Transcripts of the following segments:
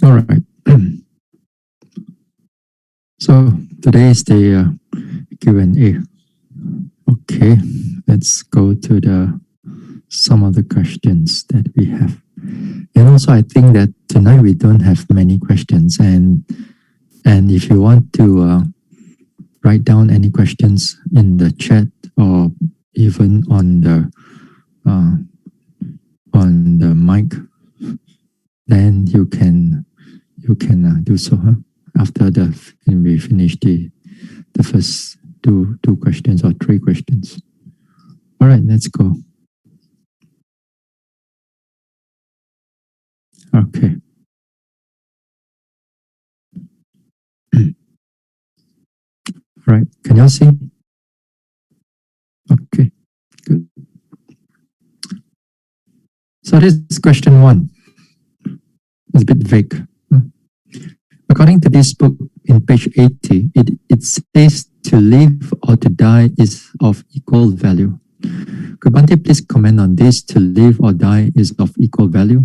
All right. So today is the Q&A. Okay, let's go to some of the questions that we have. And also, I think that tonight we don't have many questions, and if you want to write down any questions in the chat or even on the mic, then you can do so. After we finish the first two questions or three questions. All right, let's go. Okay. All right, can you see? Okay, good. So this is question 1. It's a bit vague. According to this book, in page 80, it says to live or to die is of equal value. Could Bhante please comment on this? To live or die is of equal value.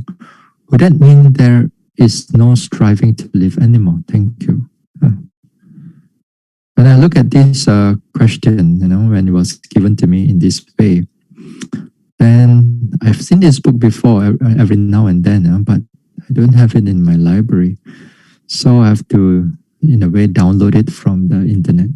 Would that mean there is no striving to live anymore? Thank you. When I look at this question, when it was given to me in this way, then I've seen this book before every now and then, but I don't have it in my library. So I have to, in a way, download it from the internet.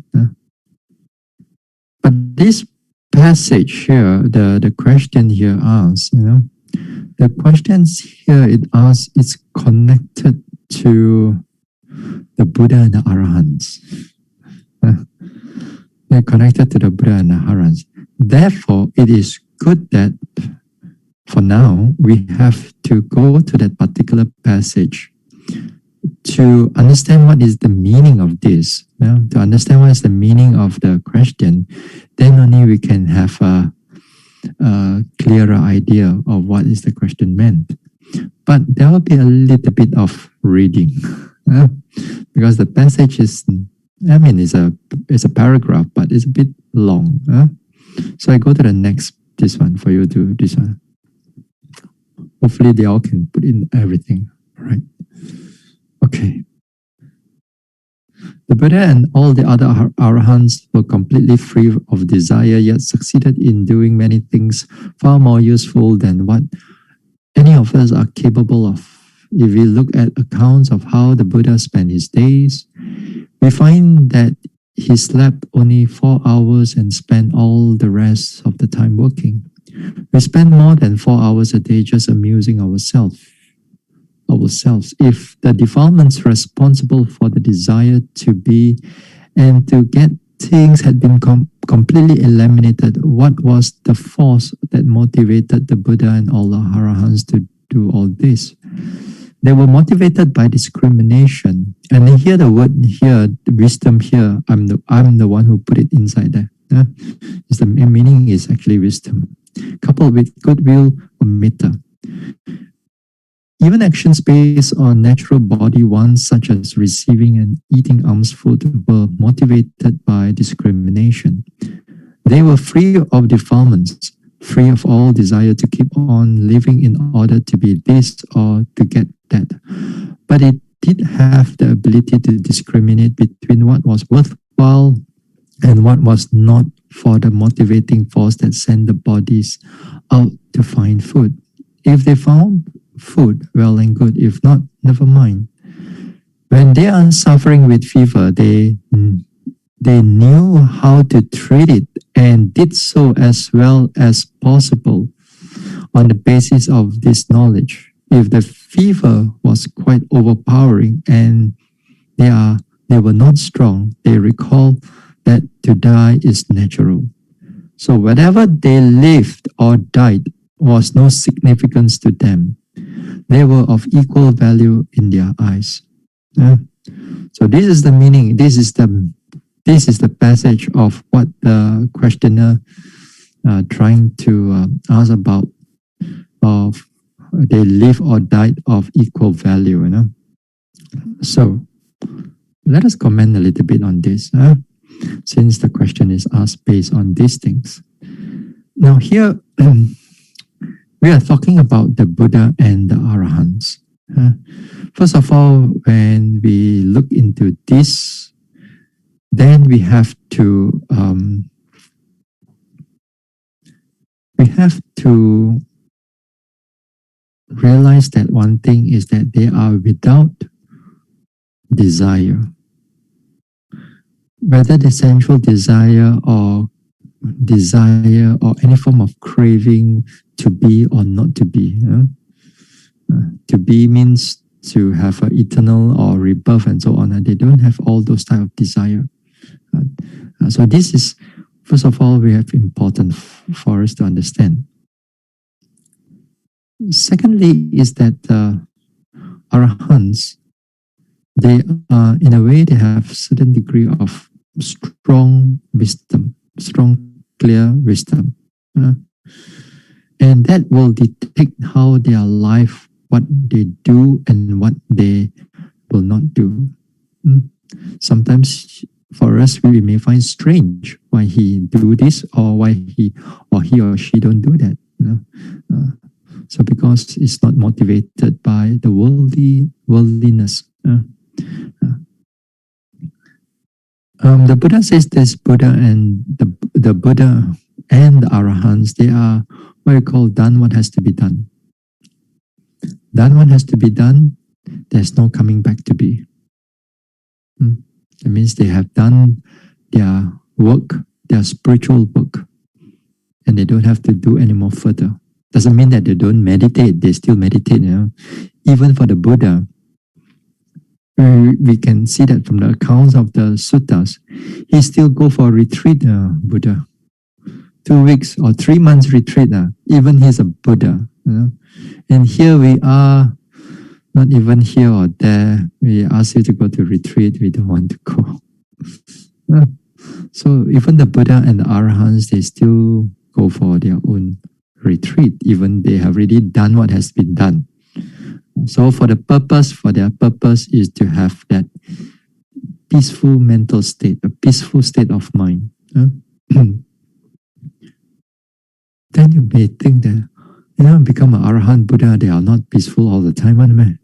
But this passage here, the question here asks, the questions here it asks, it's connected to the Buddha and the Arahants. They're connected to the Buddha and the Arahants. Therefore, it is good that for now, we have to go to that particular passage to understand what is the meaning of this, to understand what is the meaning of the question, then only we can have a clearer idea of what is the question meant. But there will be a little bit of reading because the passage is, it's a paragraph, but it's a bit long. So I go to the next, this one for you to, this one. Hopefully they all can put in everything, right? Okay. The Buddha and all the other Arahants were completely free of desire, yet succeeded in doing many things far more useful than what any of us are capable of. If we look at accounts of how the Buddha spent his days, we find that he slept only 4 hours and spent all the rest of the time working. We spend more than 4 hours a day just amusing ourselves. If the defilements responsible for the desire to be and to get things had been completely eliminated, what was the force that motivated the Buddha and all the Arahants to do all this? They were motivated by discrimination. And here the word here, the wisdom here, I'm the one who put it inside there. The meaning is actually wisdom, coupled with goodwill or metta. Even actions based on natural body wants, such as receiving and eating alms food, were motivated by discrimination. They were free of defilements, free of all desire to keep on living in order to be this or to get that. But it did have the ability to discriminate between what was worthwhile and what was not for the motivating force that sent the bodies out to find food. If they found food, well and good. If not, never mind. When they are suffering with fever, they knew how to treat it and did so as well as possible on the basis of this knowledge. If the fever was quite overpowering and they were not strong, they recall that to die is natural. So whatever they lived or died was no significance to them. They were of equal value in their eyes. So this is the meaning. This is the passage of what the questioner trying to ask about. Of they live or died of equal value. So let us comment a little bit on this, since the question is asked based on these things. Now here. We are talking about the Buddha and the Arahants. First of all, when we look into this, then we have to realize that one thing is that they are without desire, whether the sensual desire or any form of craving to be or not to be. To be means to have an eternal or rebirth and so on. And they don't have all those type of desire. So this is, first of all, we have important for us to understand. Secondly, is that arahants, they in a way they have certain degree of strong wisdom, strong clear wisdom, and that will detect how their life, what they do and what they will not do. Sometimes for us we may find strange why he do this or why he or she don't do that. So because it's not motivated by the worldliness. The Buddha says this: Buddha and the Buddha and the Arahants, they are what we call done what has to be done. Done what has to be done, there's no coming back to be. That means they have done their work, their spiritual work, and they don't have to do any more further. Doesn't mean that they don't meditate, they still meditate. Even for the Buddha, we can see that from the accounts of the suttas, he still go for a retreat, Buddha. 2 weeks or 3 months retreat, even he's a Buddha. And here we are, not even here or there. We ask you to go to retreat, we don't want to go. So even the Buddha and the Arahants, they still go for their own retreat, even they have already done what has been done. So for their purpose is to have that peaceful mental state, a peaceful state of mind. Then you may think that, become an Arahant Buddha, they are not peaceful all the time, man.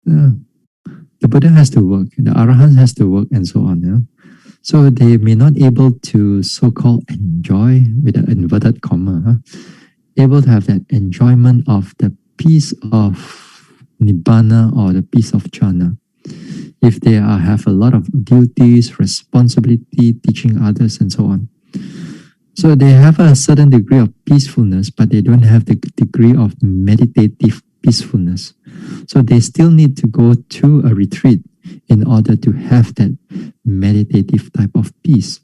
The Buddha has to work, the Arahant has to work, and so on. So they may not able to so-called enjoy, with an inverted comma, able to have that enjoyment of the peace of Nibbana or the peace of jhana. If they have a lot of duties, responsibility, teaching others, and so on. So they have a certain degree of peacefulness, but they don't have the degree of meditative peacefulness. So they still need to go to a retreat in order to have that meditative type of peace.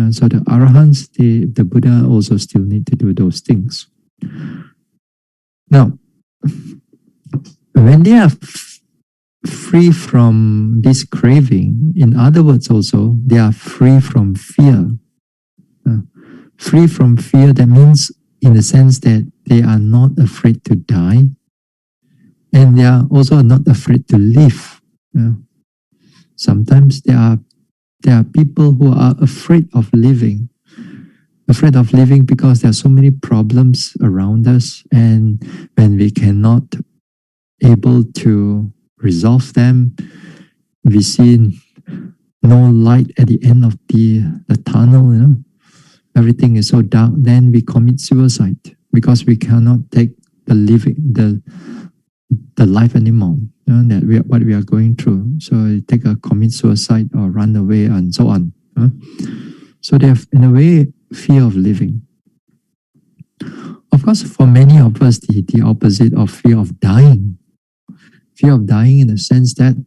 So the Arahants, the Buddha also still need to do those things. Now, when they are free from this craving, in other words also, they are free from fear. Free from fear, that means in the sense that they are not afraid to die, and they are also not afraid to live. Sometimes there are people who are afraid of living because there are so many problems around us, and when we cannot able to resolve them, we see no light at the end of the tunnel. Everything is so dark, then we commit suicide because we cannot take the life anymore. That what we are going through. So commit suicide or run away and so on. So they have, in a way, fear of living. Of course, for many of us, the opposite of fear of dying. Fear of dying in the sense that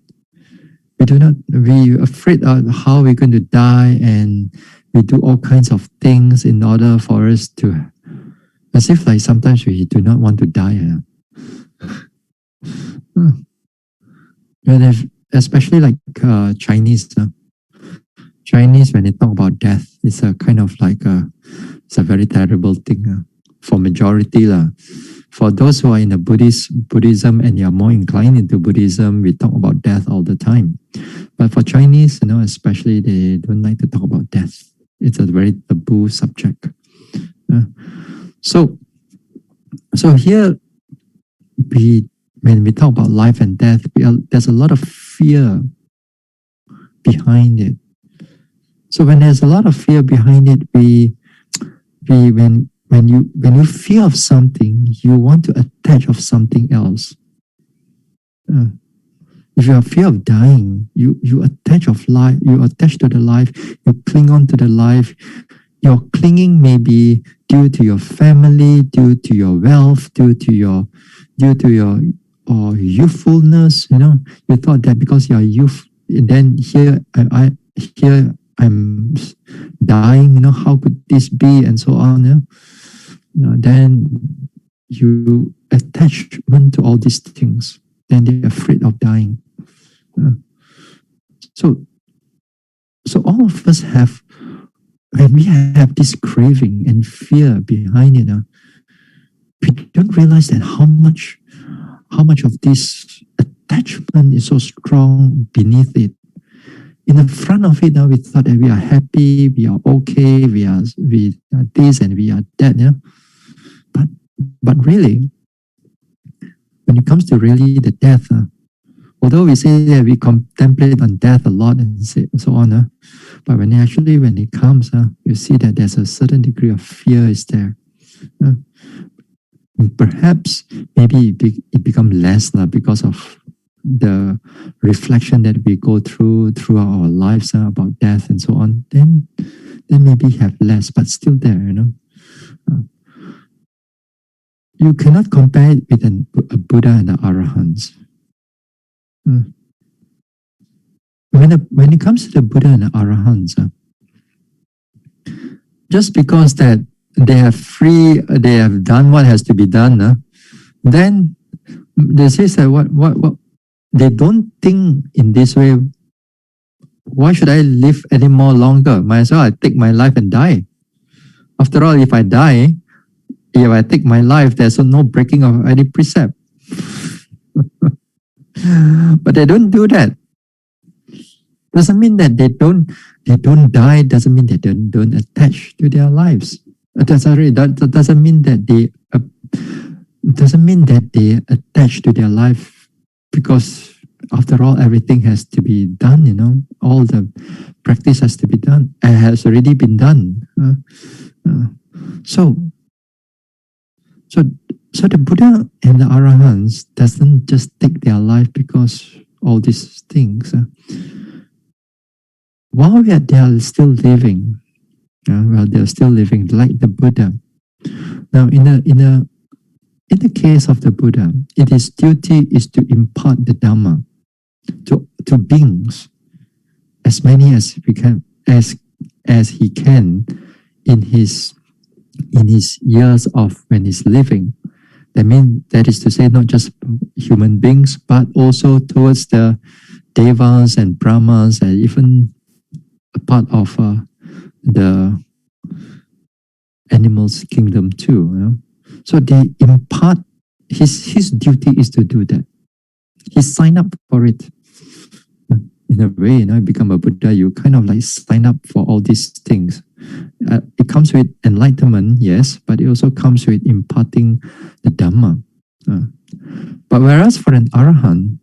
we're afraid of how we're going to die, and we do all kinds of things in order for us to, as if like sometimes we do not want to die. Especially like Chinese. Chinese, when they talk about death, it's a kind of like it's a very terrible thing for majority. For those who are in the Buddhism and you are more inclined into Buddhism, we talk about death all the time. But for Chinese, especially, they don't like to talk about death. It's a very taboo subject. So here, we when we talk about life and death, there's a lot of fear behind it. So when there's a lot of fear behind it, when you fear of something, you want to attach of something else. If you have fear of dying, you attach of life, you attach to the life, you cling on to the life. Your clinging may be due to your family, due to your wealth, due to your or youthfulness. You thought that because you are youth, and then here I'm dying. How could this be, and so on. Then you attachment to all these things. Then they're afraid of dying. So all of us have, when we have this craving and fear behind it, we don't realize that how much of this attachment is so strong beneath it. In the front of it, we thought that we are happy, we are okay, we are this and we are that. But really, when it comes to really the death, although we say that we contemplate on death a lot and so on, but when it comes, you see that there's a certain degree of fear is there. Perhaps maybe it becomes less because of the reflection that we go throughout our lives about death and so on. Then maybe have less, but still there. You cannot compare it with a Buddha and the Arahants. When it comes to the Buddha and the Arahants, just because that they have done what has to be done, then they say that what they don't think in this way. Why should I live any more longer? Might as well I take my life and die. After all, if I die, if I take my life, there's no breaking of any precept. But they don't do that. Doesn't mean that they don't die. Doesn't mean that they don't attach to their lives. That doesn't mean that they attach to their life, because after all, everything has to be done. All the practice has to be done. It has already been done. So the Buddha and the Arahants doesn't just take their life because all these things. While they are still living, they're still living like the Buddha. Now, in the case of the Buddha, his duty is to impart the Dhamma to beings, as many as we can, as he can in his years of when he's living. That is to say, not just human beings, but also towards the devas and brahmas, and even a part of the animals kingdom too. So they impart, his duty is to do that. He signed up for it. In a way, become a Buddha, you kind of like sign up for all these things. It comes with enlightenment, yes, but it also comes with imparting the Dhamma. But whereas for an Arahant,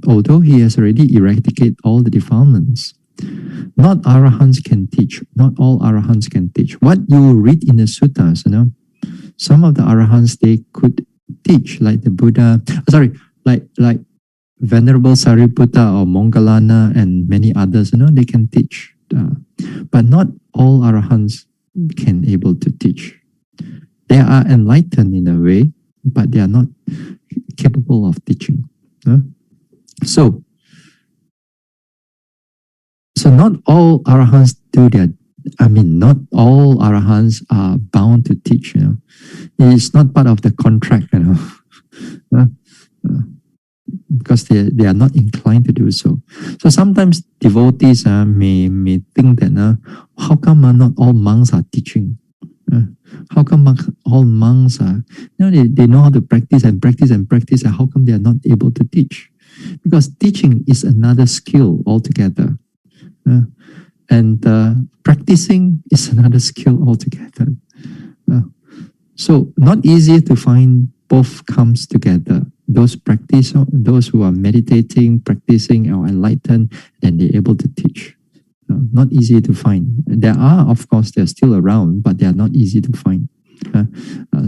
although he has already eradicated all the defilements, not Arahants can teach. Not all Arahants can teach. What you read in the suttas, some of the Arahants, they could teach, like the Buddha, like Venerable Sariputta or Moggallana and many others, they can teach. But not all Arahants can able to teach. They are enlightened in a way, but they are not capable of teaching. So not all Arahants not all Arahants are bound to teach. It's not part of the contract, because they are not inclined to do so. So sometimes devotees may think that how come not all monks are teaching? How come all monks are, they know how to practice and practice and practice, and how come they are not able to teach? Because teaching is another skill altogether. And practicing is another skill altogether. So not easy to find both comes together. Those who are meditating, practicing, or enlightened, then they're able to teach. Not easy to find. There are, of course, they're still around, but they are not easy to find.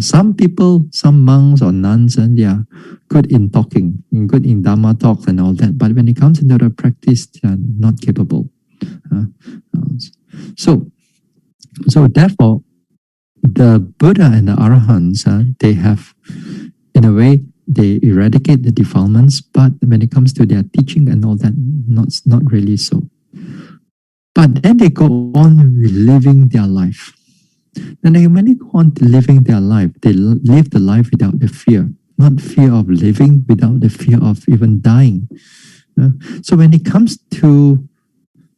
Some people, some monks or nuns, and they are good in talking, good in Dhamma talks and all that. But when it comes into the practice, they are not capable. So therefore, the Buddha and the Arahants, they have, in a way, they eradicate the defilements. But when it comes to their teaching and all that, not really so. But then they go on living their life. And when they go on living their life, they live the life without the fear. Not fear of living, without the fear of even dying. So when it comes to,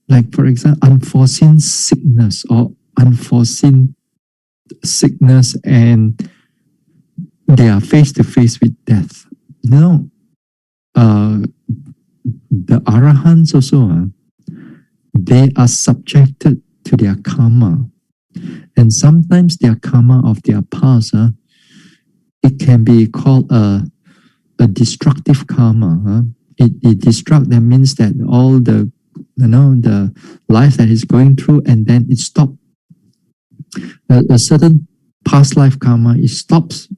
like, for example, unforeseen sickness or unforeseen sickness, and they are face to face with death. The Arahants also, they are subjected to their karma. And sometimes their karma of their past, it can be called a destructive karma. It destruct, that means that all the life that is going through, and then it stops. A certain past life karma, it stops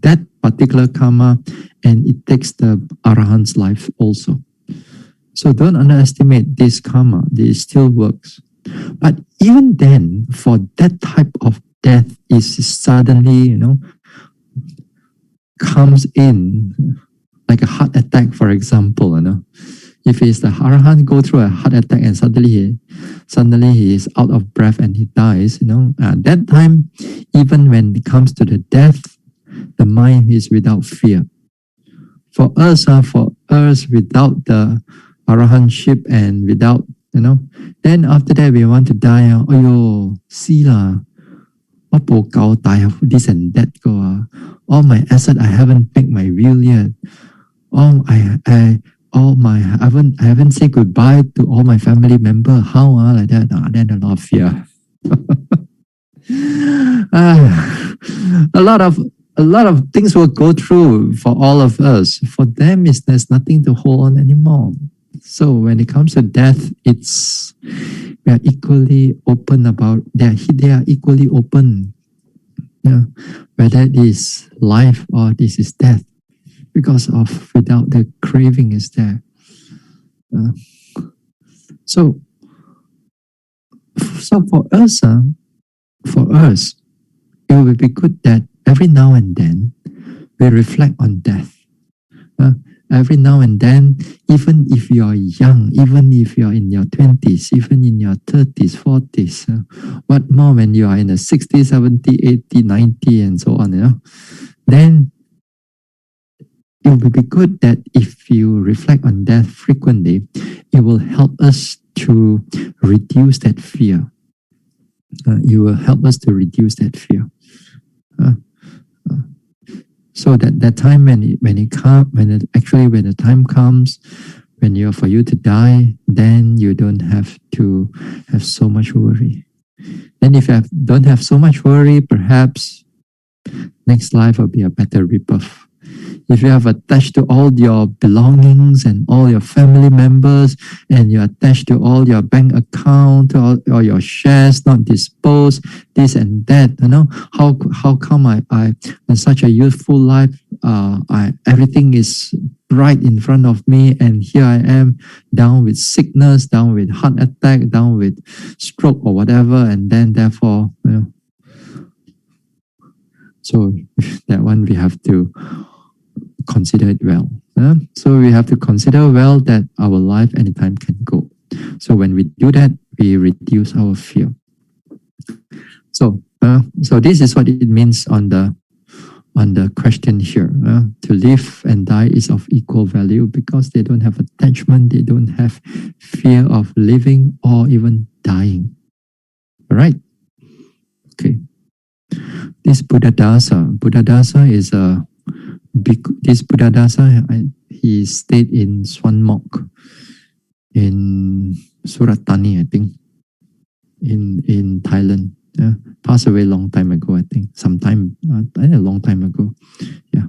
that particular karma, and it takes the Arahant's life also. So don't underestimate this karma. It still works. But even then, for that type of death is suddenly, comes in, like a heart attack, for example. If it's the Arahant go through a heart attack and suddenly he is out of breath and he dies, at that time, even when it comes to the death, the mind is without fear. For us, without the Arahantship and without, then after that we want to die. See lah, this and that go. All my asset, I haven't paid my will yet. I haven't said goodbye to all my family member. How like that? Then a lot of fear. A lot of things will go through for all of us. For them, there's nothing to hold on anymore. So when it comes to death, we are equally open about. They are equally open. Whether it is life or this is death, because of without the craving is there. So for us, it will be good that every now and then we reflect on death. Every now and then, even if you are young, even if you are in your 20s, even in your 30s, 40s, what more when you are in the 60s, 70, 80, 90, and so on, then it will be good that if you reflect on death frequently, it will help us to reduce that fear. It will help us to reduce that fear. So that time when the time comes, for you to die, then you don't have to have so much worry. Then if you don't have so much worry, perhaps next life will be a better rebirth. If you have attached to all your belongings and all your family members, and you're attached to all your bank account or your shares not disposed, this and that, how come I in such a youthful life, everything is right in front of me, and here I am down with sickness, down with heart attack, down with stroke or whatever, and then therefore, so that one we have to consider it well. So we have to consider well that our life anytime can go. So when we do that, we reduce our fear. So this is what it means on the question here. To live and die is of equal value, because they don't have attachment, they don't have fear of living or even dying. All right? Okay. This Buddhadasa is a this Buddhadasa, he stayed in Swan Mok in Surat Thani, I think, in Thailand. Passed away a long time ago, I think. A long time ago. Yeah.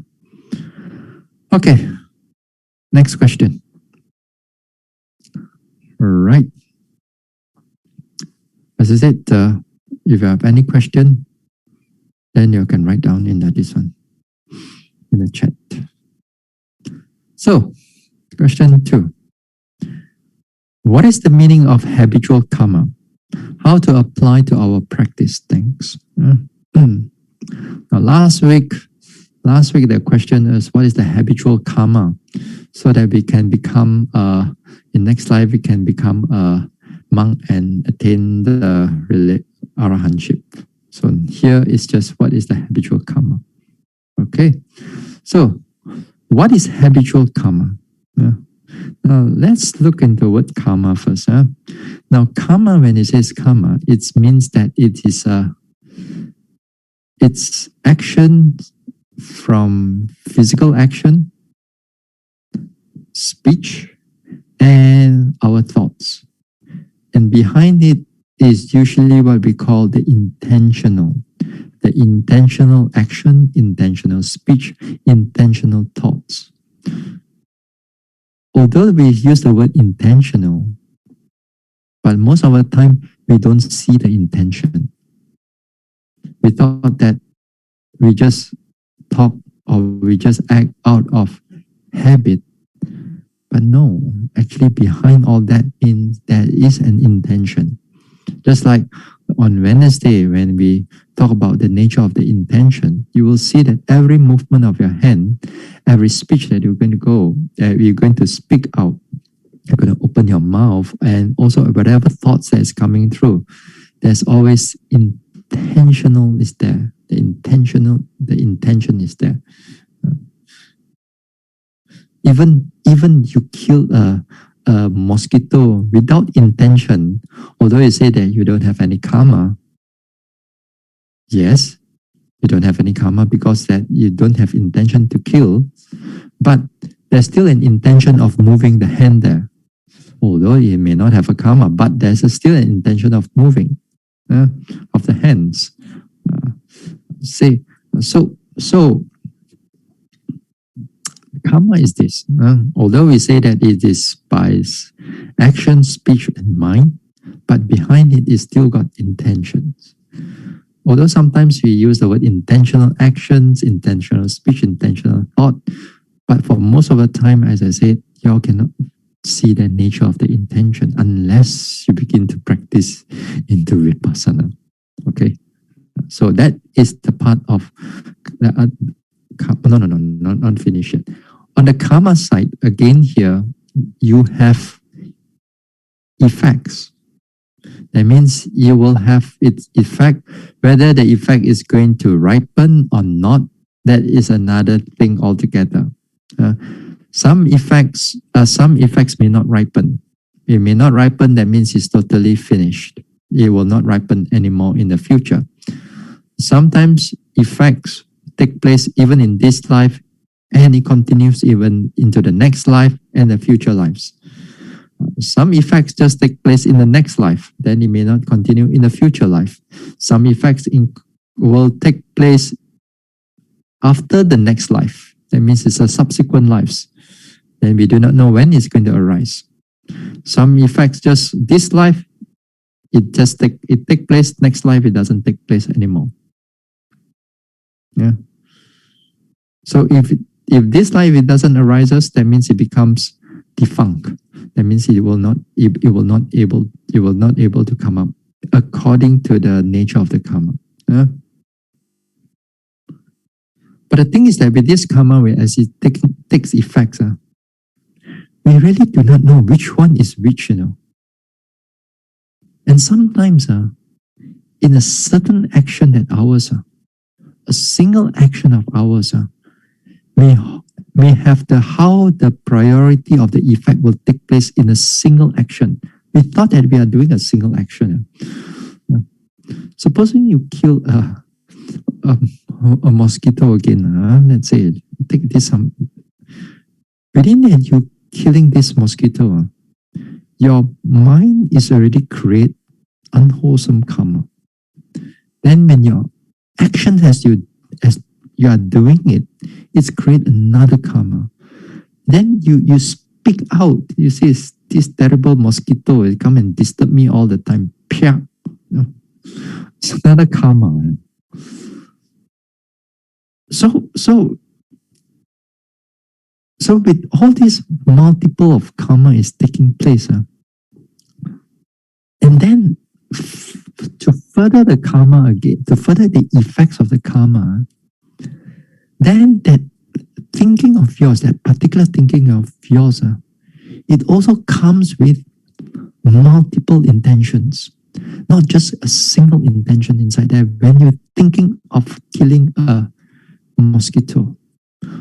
Okay. Next question. All right. As I said, if you have any question, then you can write down in this one, in the chat. So, question 2. What is the meaning of habitual karma? How to apply to our practice? Thanks. Now, last week the question is, what is the habitual karma? So that we can become, in next life, we can become a monk and attain the arahantship. So here is just what is the habitual karma. Okay. So what is habitual karma? Now let's look into the word karma first. Now karma, when it says karma, it means that it is it's action from physical action, speech, and our thoughts. And behind it is usually what we call the intentional action, intentional speech, intentional thoughts. Although we use the word intentional, but most of the time we don't see the intention. We thought that we just talk or we just act out of habit. But no, actually behind all that there is an intention. Just like on Wednesday, when we talk about the nature of the intention, you will see that every movement of your hand, every speech that you're going to speak out, you're going to open your mouth, and also whatever thoughts that is coming through, there's always intentional is there. The intention is there. Even you kill a mosquito without intention, although you say that you don't have any karma. Yes, you don't have any karma because that you don't have intention to kill, but there's still an intention of moving the hand there. Although you may not have a karma, but there's still an intention of moving of the hands. So karma is this. Although we say that it is by action, speech, and mind, but behind it is still got intentions. Although sometimes we use the word intentional actions, intentional speech, intentional thought, but for most of the time, as I said, y'all cannot see the nature of the intention unless you begin to practice into vipassana. Okay, so that is the part of not finish it. On the karma side, again here, you have effects. That means you will have its effect. Whether the effect is going to ripen or not, that is another thing altogether. Some effects may not ripen. It may not ripen, that means it's totally finished. It will not ripen anymore in the future. Sometimes effects take place even in this life, and it continues even into the next life and the future lives. Some effects just take place in the next life, then it may not continue in the future life. Some effects will take place after the next life. That means it's a subsequent lives. Then we do not know when it's going to arise. Some effects just this life, it take place, next life it doesn't take place anymore. Yeah. So if this life it doesn't arise, that means it becomes defunct. That means it will not able to come up according to the nature of the karma. But the thing is that with this karma, as it takes effects, we really do not know which one is which, And sometimes, in a certain action that ours, a single action of ours, may have how the priority of the effect will take place in a single action. We thought that we are doing a single action. Supposing you kill a mosquito again, let's say, take this, within you killing this mosquito, your mind is already create unwholesome karma. then when your action as you are doing it, it's create another karma. Then you speak out. You see, this terrible mosquito will come and disturb me all the time. Pia. It's another karma. So with all this multiple of karma is taking place, and then to further the karma again, to further the effects of the karma, then that thinking of yours, that particular thinking of yours, it also comes with multiple intentions, not just a single intention inside there when you're thinking of killing a mosquito.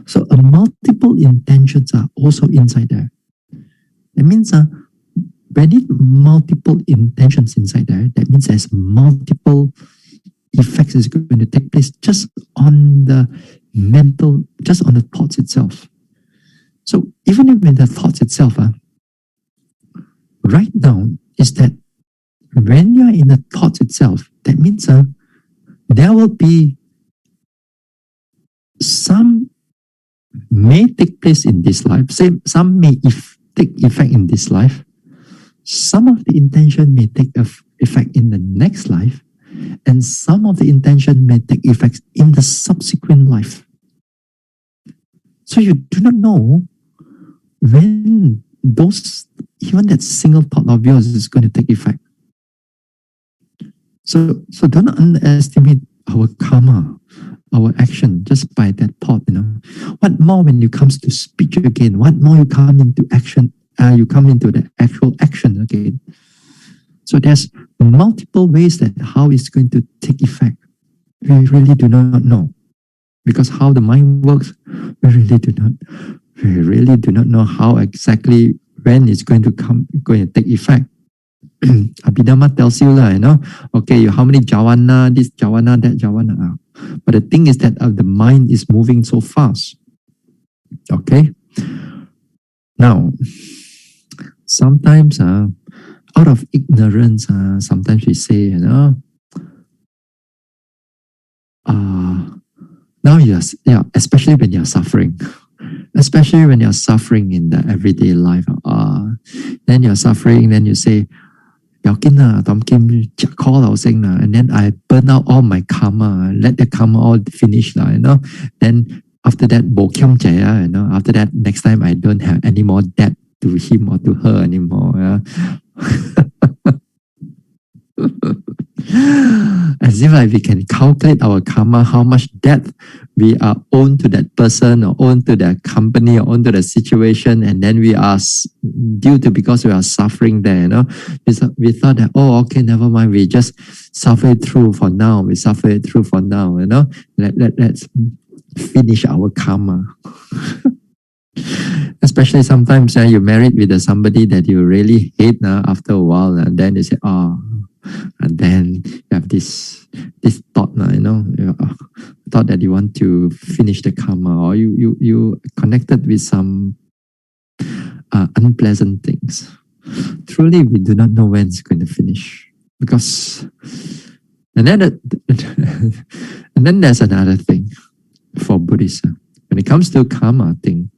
So multiple intentions are also inside there. That means when it multiple intentions inside there, that means there's multiple effects is going to take place just on the mental, just on the thoughts itself. So even if in the thoughts itself, right now is that when you are in the thoughts itself, that means there will be some may take place in this life, some may take effect in this life, some of the intention may take effect in the next life, and some of the intention may take effect in the subsequent life. So you do not know when even that single thought of yours is going to take effect. So don't underestimate our karma, our action just by that thought, What more when you comes to speech again? What more you come into action? You come into the actual action again. So there's multiple ways that how it's going to take effect. We really do not know, because how the mind works, we really do not know how exactly when it's going to take effect. Abhidhamma tells you, okay, how many jhana, this jhana, that jhana. But the thing is that the mind is moving so fast. Okay? Now, sometimes out of ignorance, sometimes we say, now especially when you're suffering. Especially when you're suffering in the everyday life. Then you're suffering, then you say, and then I burn out all my karma, let the karma all finish. Then after that, after that, next time I don't have any more debt to him or to her anymore. As if we can calculate our karma, how much debt we are owed to that person or owed to that company or owed to the situation, and then we are because we are suffering there. We thought that, okay, never mind, we just suffer it through for now. Let's finish our karma. Especially sometimes you're married with somebody that you really hate after a while, and then you say, and then you have this thought, thought that you want to finish the karma, or you connected with some unpleasant things. Truly, we do not know when it's going to finish, because and then there's another thing for Buddhism when it comes to karma thing,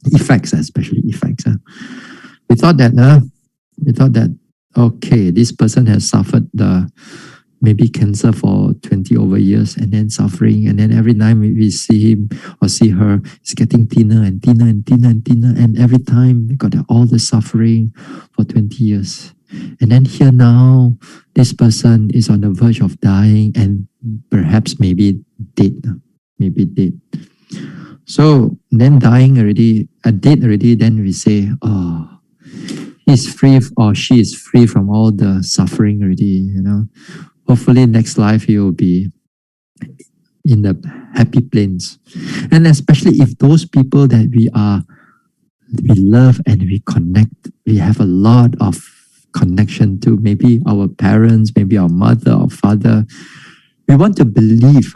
effects, especially effects. We thought that okay, this person has suffered maybe cancer for 20 over years, and then suffering, and then every time we see him or see her, it's getting thinner and thinner and thinner and thinner, and every time we got all the suffering for 20 years. And then here now, this person is on the verge of dying and perhaps maybe dead. So then dying already, dead already, then we say, he's free or she is free from all the suffering already, Hopefully next life he will be in the happy plains. And especially if those people that we love and we connect, we have a lot of connection to, maybe our parents, maybe our mother or father. We want to believe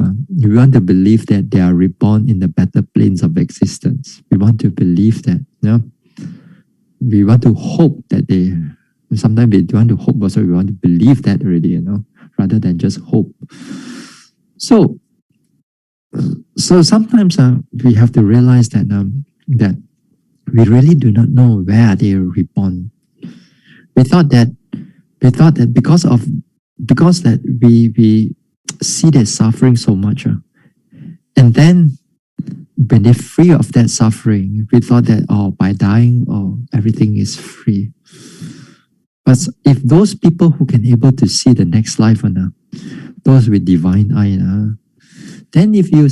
that they are reborn in the better planes of existence. We want to believe that, we want to hope that sometimes we want to hope also, we want to believe that already, rather than just hope. So, sometimes we have to realize that that we really do not know where they are reborn. We thought that because that we see their suffering so much, and then when they're free of that suffering, we thought that by dying, everything is free. But if those people who can able to see the next life, those with divine eye, then if you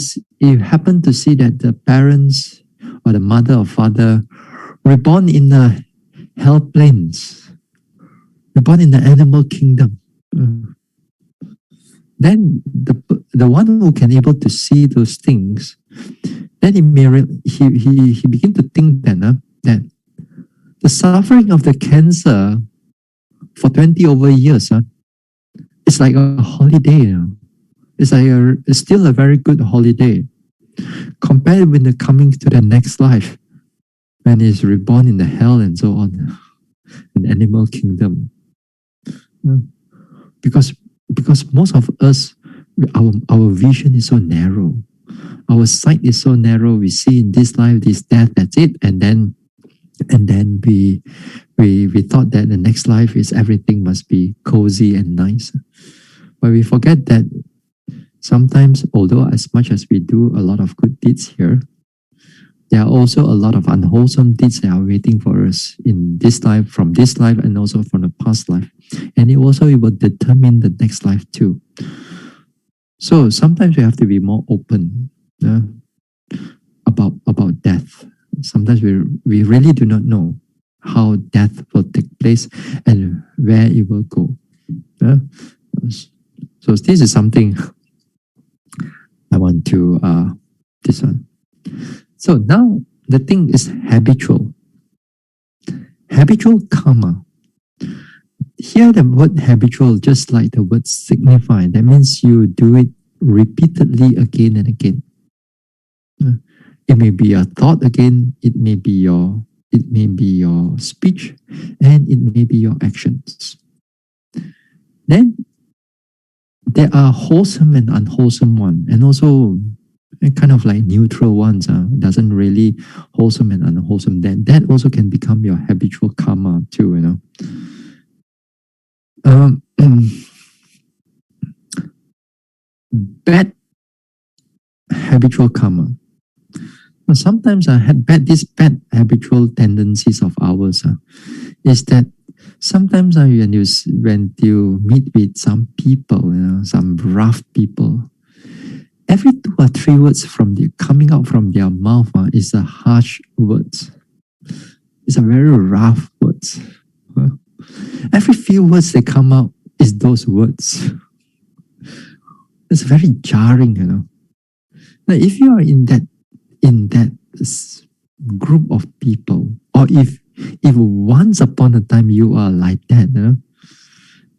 happen to see that the parents or the mother or father reborn in the hell planes, reborn in the animal kingdom, then the one who can able to see those things, then he begin to think then that the suffering of the cancer for 20 over years, it's like a holiday. It's still a very good holiday compared with the coming to the next life when he's reborn in the hell and so on, in the animal kingdom. Because most of us, our vision is so narrow. Our sight is so narrow. We see in this life, this death, that's it. And then we thought that the next life is everything must be cozy and nice. But we forget that sometimes, although as much as we do a lot of good deeds here, there are also a lot of unwholesome deeds that are waiting for us in this life, from this life, and also from the past life. And it will determine the next life too. So sometimes we have to be more open about death. Sometimes we really do not know how death will take place and where it will go. So this is something I want to this one. So now the thing is habitual. Habitual karma. Here the word habitual, just like the word signify, that means you do it repeatedly again and again. It may be a thought again, it may be your speech, and it may be your actions. Then there are wholesome and unwholesome one, and also kind of like neutral ones. Doesn't really wholesome and unwholesome. That also can become your habitual karma too. Bad habitual karma. Sometimes these bad habitual tendencies of ours is that sometimes when you meet with some people, some rough people, every 2 or 3 words coming out from their mouth is a harsh words. It's a very rough words. Every few words they come out is those words. It's very jarring, Now, if you are in that group of people, or if once upon a time you are like that,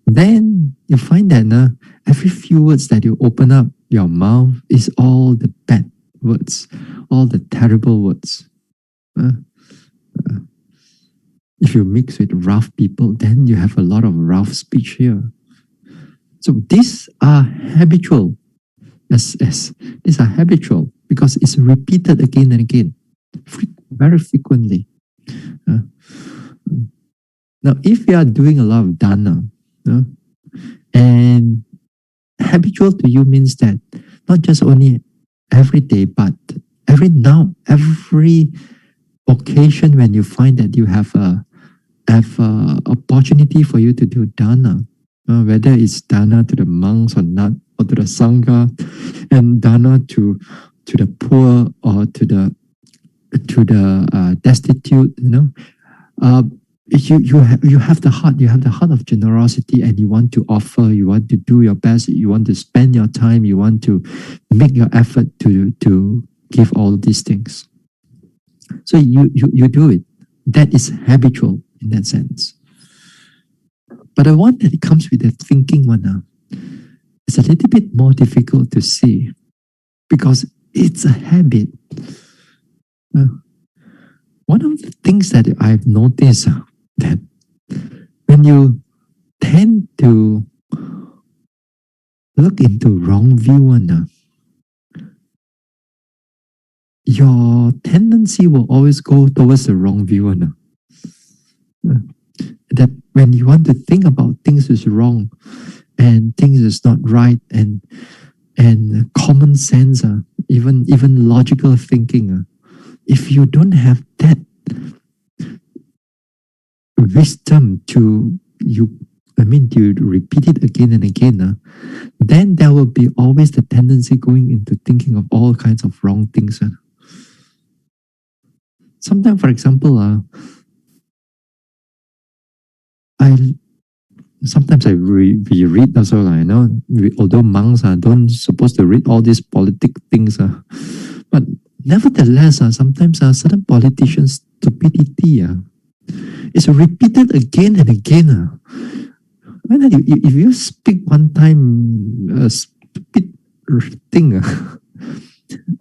then you find that every few words that you open up your mouth is all the bad words, all the terrible words. If you mix with rough people, then you have a lot of rough speech here. So these are habitual. Yes, these are habitual because it's repeated again and again, very frequently. Now, if you are doing a lot of dana, and habitual to you means that not just only every day, but every occasion when you find that you have a opportunity for you to do dana, whether it's dana to the monks or not, or to the sangha, and dana to the poor or to the destitute, you have the heart of generosity, and you want to offer, you want to do your best, you want to spend your time, you want to make your effort to give all these things. So you do it. That is habitual in that sense. But the one that comes with the thinking one, it's a little bit more difficult to see because it's a habit. One of the things that I've noticed that when you tend to look into wrong view one, your tendency will always go towards the wrong view one. That when you want to think about things is wrong and things is not right, and common sense, even logical thinking, if you don't have that wisdom to to repeat it again and again, then there will be always the tendency going into thinking of all kinds of wrong things. Sometimes, for example, we read also, although monks don't supposed to read all these politic things, but nevertheless, sometimes certain politicians' stupidity is repeated again and again. If you speak one time a stupid thing,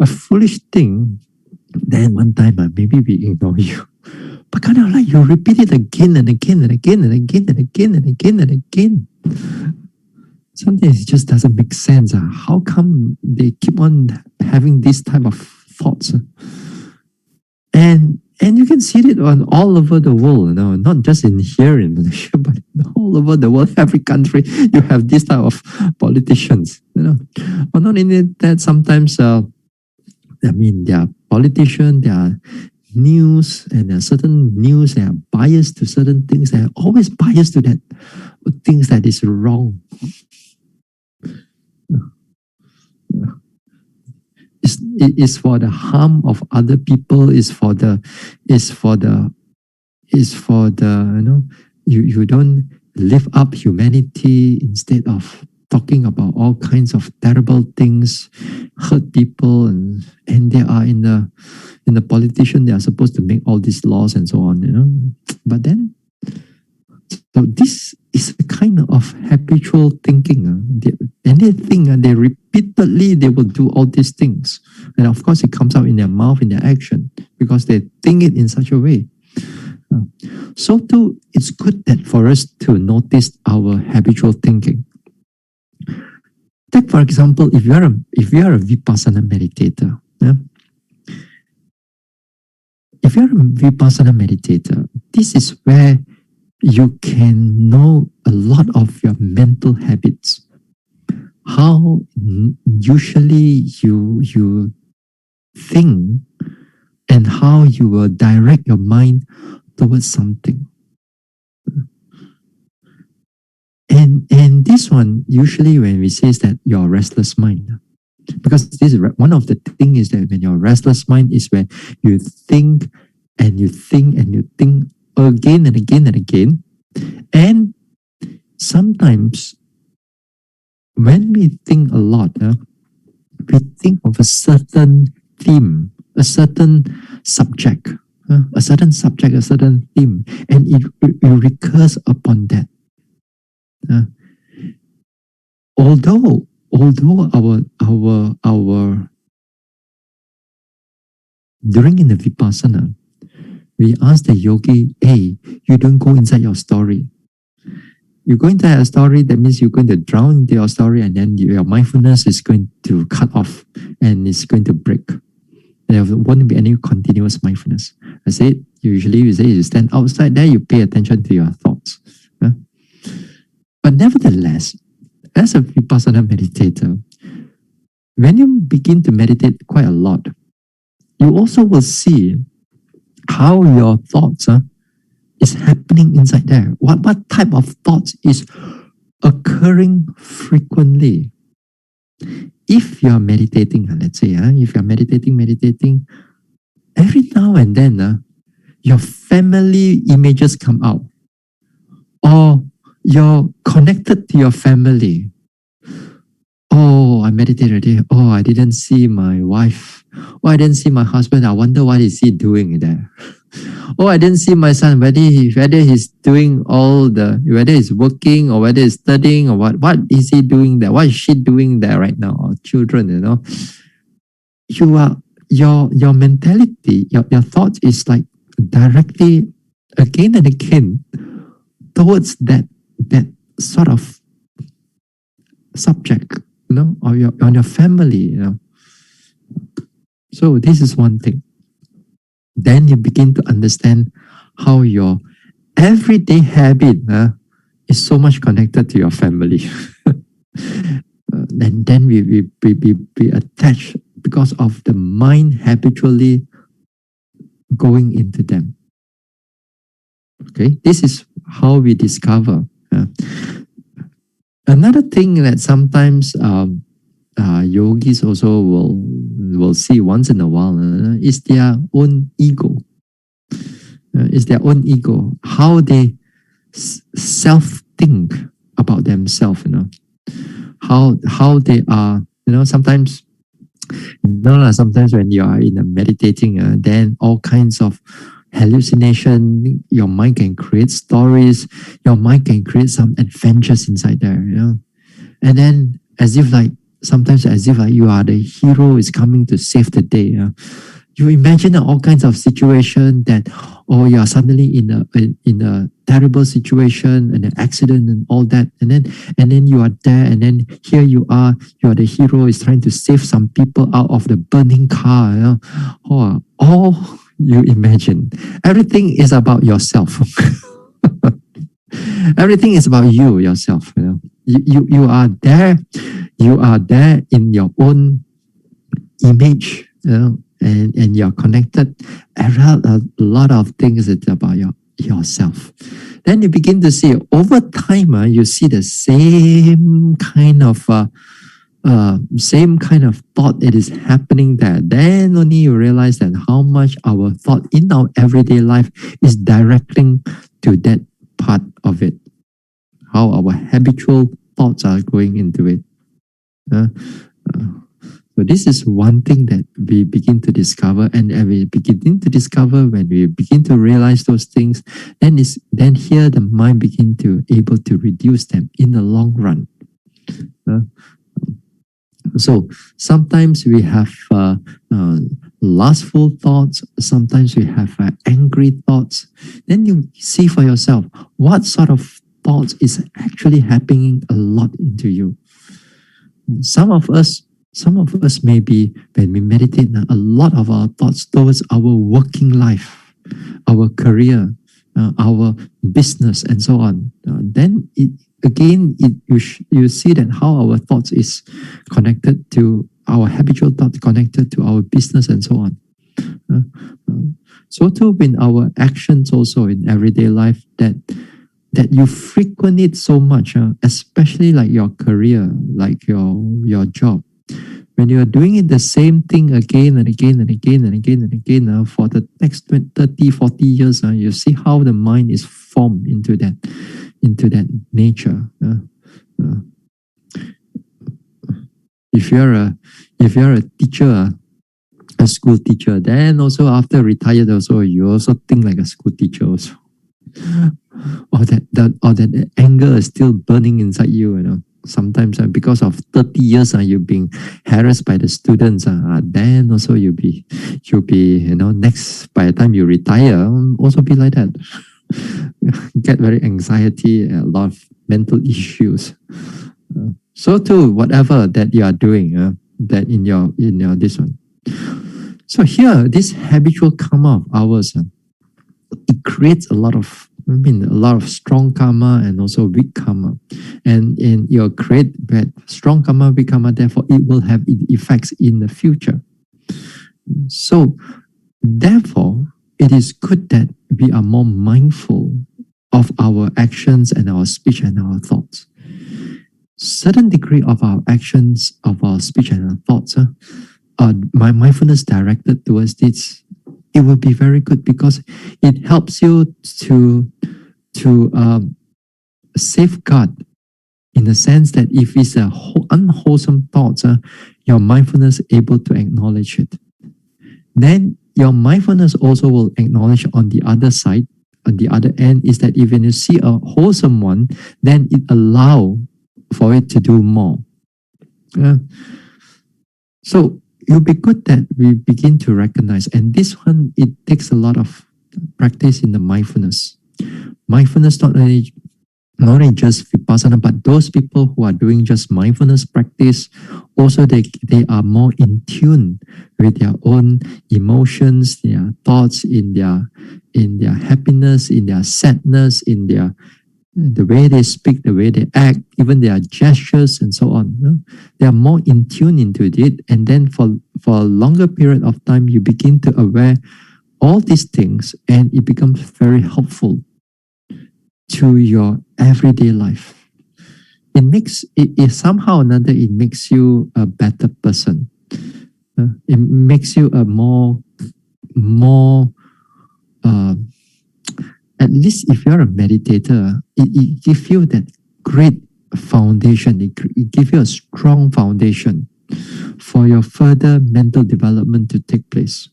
a foolish thing, then one time maybe we ignore you. But kind of like you repeat it again and again and again and again and again and again and again. Sometimes it just doesn't make sense. How come they keep on having this type of thoughts? And you can see it on all over the world, not just in here in Malaysia, but all over the world, every country, you have this type of politicians, Or not in that sometimes, they are politicians, they are news, and there are certain news, they are biased to certain things, they are always biased to that things that is wrong. It's for the harm of other people, you don't lift up humanity instead of talking about all kinds of terrible things, hurt people, and they are in the politician, they are supposed to make all these laws and so on, But then, so this is a kind of habitual thinking. They repeatedly, they will do all these things. And of course, it comes out in their mouth, in their action, because they think it in such a way. So too, it's good that for us to notice our habitual thinking. Take, for example, if you are a Vipassana meditator, if you're a Vipassana meditator, this is where you can know a lot of your mental habits. How usually you think and how you will direct your mind towards something. And this one, usually when we say that your restless mind, because this is one of the things is that when your restless mind is where you think and you think and you think again and again and again. And sometimes when we think a lot, we think of a certain theme, a certain subject, a certain theme, and it recurs upon that. Although our during in the Vipassana, we ask the yogi, hey, you don't go inside your story. You go into a story, that means you're going to drown into your story, and then your mindfulness is going to cut off and it's going to break. There won't be any continuous mindfulness. I say, usually we say you stand outside there, you pay attention to your thoughts. But nevertheless, as a Vipassana meditator, when you begin to meditate quite a lot, you also will see how your thoughts is happening inside there. What type of thoughts is occurring frequently? If you are meditating, let's say, if you are meditating, every now and then, your family images come out, or you're connected to your family. Oh, I meditated today. Oh, I didn't see my wife. Oh, I didn't see my husband. I wonder what is he doing there. Oh, I didn't see my son. Whether he's doing whether he's working or whether he's studying or what is he doing there? What is she doing there right now? Or children, You are your mentality, your thoughts is like directly again and again towards that sort of subject. or on your family. So this is one thing. Then you begin to understand how your everyday habit is so much connected to your family. And then we attach because of the mind habitually going into them. Okay, this is how we discover. Another thing that sometimes yogis also will see once in a while is their own ego. Is their own ego, how they self-think about themselves, how they are, sometimes, sometimes when you are in a meditating, then all kinds of hallucination, your mind can create stories, your mind can create some adventures inside there, and then sometimes as if you are the hero is coming to save the day. You imagine all kinds of situation that, you are suddenly in a terrible situation, an accident and all that, and then you are there, and then here you are the hero is trying to save some people out of the burning car. All you imagine, everything is about yourself. Everything is about yourself. You are there. You are there in your own image. And you're connected around a lot of things. It's about yourself. Then you begin to see over time, you see the same kind of thought that is happening there. Then only you realize that how much our thought in our everyday life is directing to that part of it. How our habitual thoughts are going into it. So this is one thing that we begin to discover, and we begin to discover when we begin to realize those things. Then here the mind begin to able to reduce them in the long run. So sometimes we have lustful thoughts. Sometimes we have angry thoughts. Then you see for yourself what sort of thoughts is actually happening a lot into you. Some of us maybe when we meditate, a lot of our thoughts towards our working life, our career, our business, and so on. Then you see that how our thoughts is connected to our habitual thoughts, connected to our business, and so on. So too in our actions also in everyday life, that you frequent it so much, especially like your career, like your job. When you are doing it the same thing again and again and again and again and again for the next 30, 40 years, you see how the mind is formed into that nature. If you're a teacher, a school teacher, then also after retired also you also think like a school teacher also. Or that anger is still burning inside you, Sometimes because of 30 years you've been harassed by the students, then also you'll be next by the time you retire also be like that. Get very anxiety, a lot of mental issues. So too whatever that you are doing, that in your this one. So here this habitual karma of ours, it creates a lot of strong karma and also weak karma. And you create bad, strong karma, weak karma, therefore it will have effects in the future. So therefore, it is good that we are more mindful of our actions and our speech and our thoughts. Certain degree of our actions, of our speech and our thoughts, my mindfulness directed towards this, it will be very good because it helps you to safeguard, in the sense that if it's a unwholesome thoughts, your mindfulness is able to acknowledge it. Then your mindfulness also will acknowledge on the other side, on the other end, is that even you see a wholesome one, then it allows for it to do more. So it will be good that we begin to recognize, and this one, it takes a lot of practice in the mindfulness. Mindfulness not only just vipassana, but those people who are doing just mindfulness practice, also they are more in tune with their own emotions, their thoughts, in their happiness, in their sadness, in the way they speak, the way they act, even their gestures and so on. They are more in tune into it. And then for a longer period of time, you begin to aware all these things, and it becomes very helpful to your everyday life. It somehow or another, it makes you a better person. It makes you a more at least if you're a meditator, it gives you that great foundation. It gives you a strong foundation for your further mental development to take place.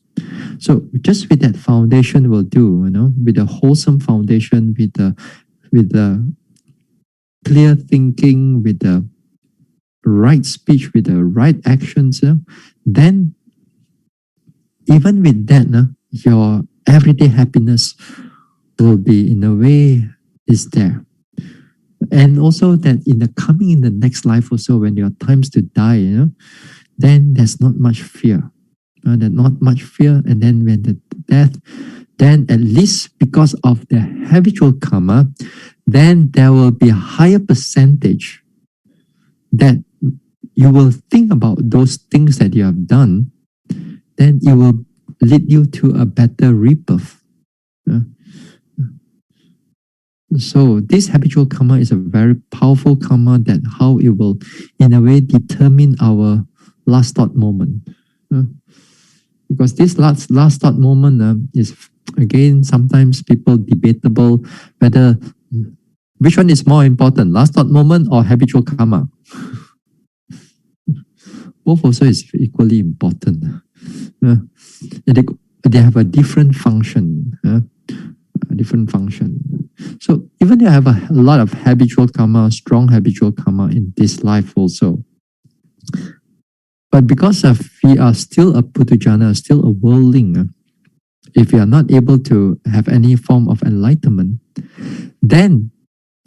So just with that foundation will do, with a wholesome foundation, with the clear thinking, with the right speech, with the right actions, then even with that, your everyday happiness will be, in a way, is there. And also that in the next life also, when your times to die, then there's not much fear. There's not much fear. And then when the death, then at least because of the habitual karma, then there will be a higher percentage that you will think about those things that you have done, then it will lead you to a better rebirth. So this habitual karma is a very powerful karma, that how it will, in a way, determine our last thought moment. Because this last thought moment is, again, sometimes people debatable whether which one is more important, last thought moment or habitual karma. Both also is equally important. They have a different function. So even if you have a lot of habitual karma, strong habitual karma in this life also, but because we are still a putujana, still a worldling, if we are not able to have any form of enlightenment, then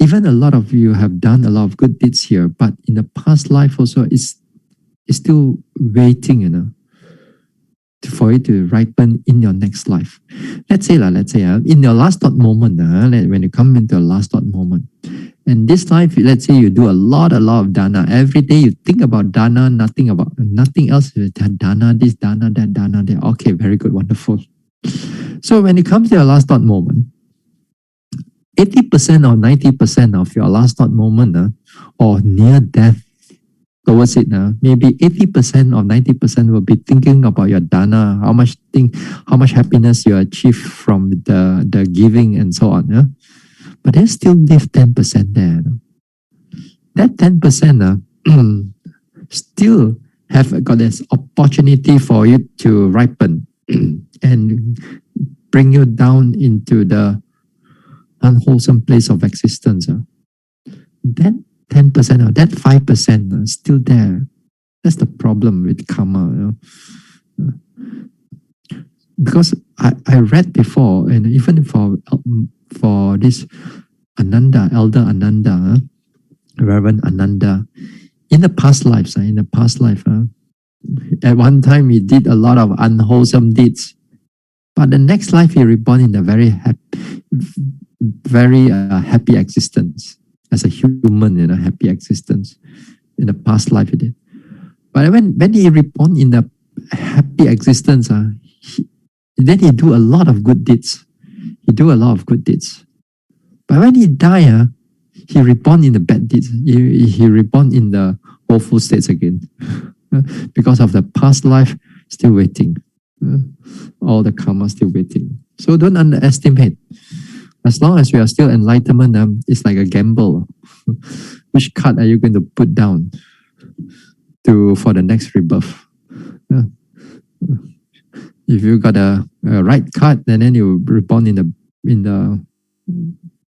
even a lot of you have done a lot of good deeds here, but in the past life also is still waiting, for it to ripen in your next life. Let's say in your last thought moment, when you come into a last thought moment, and this life, let's say you do a lot of dana. Every day you think about dana, nothing else. Dana this, dana that, dana that. Okay, very good, wonderful. So when it comes to your last thought moment, 80% or 90% of your last thought moment, or near death towards it, maybe 80% or 90% will be thinking about your dana, how much happiness you achieve from the giving and so on. But then still leave 10% there. That 10% still have got this opportunity for it to ripen and bring you down into the unwholesome place of existence. That 10% or that 5% still there. That's the problem with karma. Because I read before, and even for this Ananda, Elder Ananda, Reverend Ananda, in the past life, at one time he did a lot of unwholesome deeds, but the next life he reborn in a very happy existence as a human, happy existence. In the past life he did, but when he reborn in the happy existence, then he do a lot of good deeds. But when he die, he reborn in the bad deeds. He reborn in the awful states again. Because of the past life still waiting. All the karma still waiting. So don't underestimate. As long as you are still enlightenment, it's like a gamble. Which card are you going to put down for the next rebirth? If you got a right card, then you reborn in the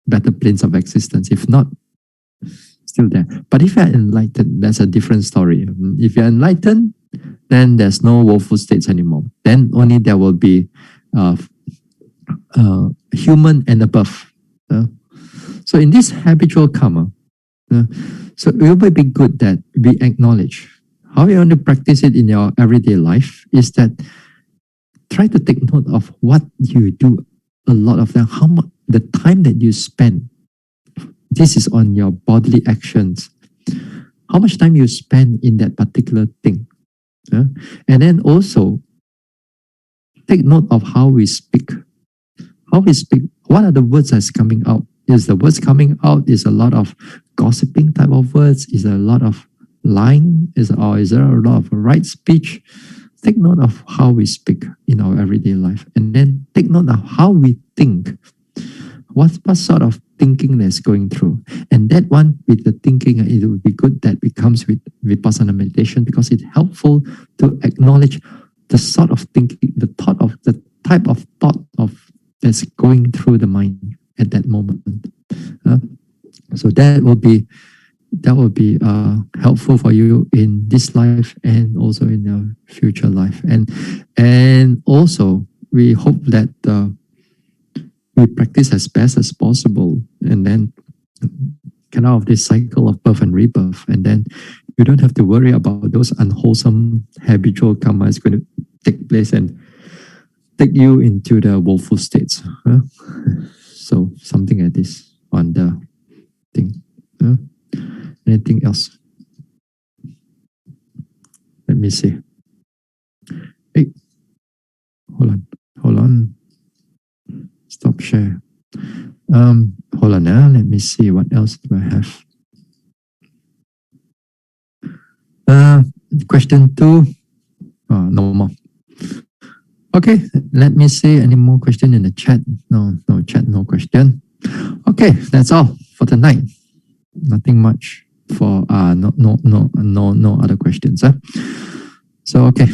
better planes of existence. If not, still there. But if you're enlightened, that's a different story. If you're enlightened, then there's no woeful states anymore. Then only there will be human and above. So in this habitual karma, so it will be good that we acknowledge how you want to practice it in your everyday life is that try to take note of what you do a lot of them, how much the time that you spend. This is on your bodily actions. How much time you spend in that particular thing. And then also take note of how we speak. How we speak, what are the words that's coming out? Is the words coming out is a lot of gossiping type of words? Is there a lot of lying? Or is there a lot of right speech? Take note of how we speak in our everyday life. And then take note of how we think. What sort of thinking that's going through. And that one with the thinking, it would be good that it comes with Vipassana meditation because it's helpful to acknowledge the sort of thinking, the type of thought that's going through the mind at that moment. So that will be helpful for you in this life and also in your future life. And also we hope that we practice as best as possible and then get out of this cycle of birth and rebirth. And then you don't have to worry about those unwholesome habitual karma is going to take place and take you into the woeful states. So something like this on the thing. Anything else? Let me see. Hey, hold on. Stop share. Hold on now. Let me see what else do I have. Question 2. No more. Okay, let me see any more question in the chat. No chat, no question. Okay, that's all for tonight. Nothing much for no other questions. So okay.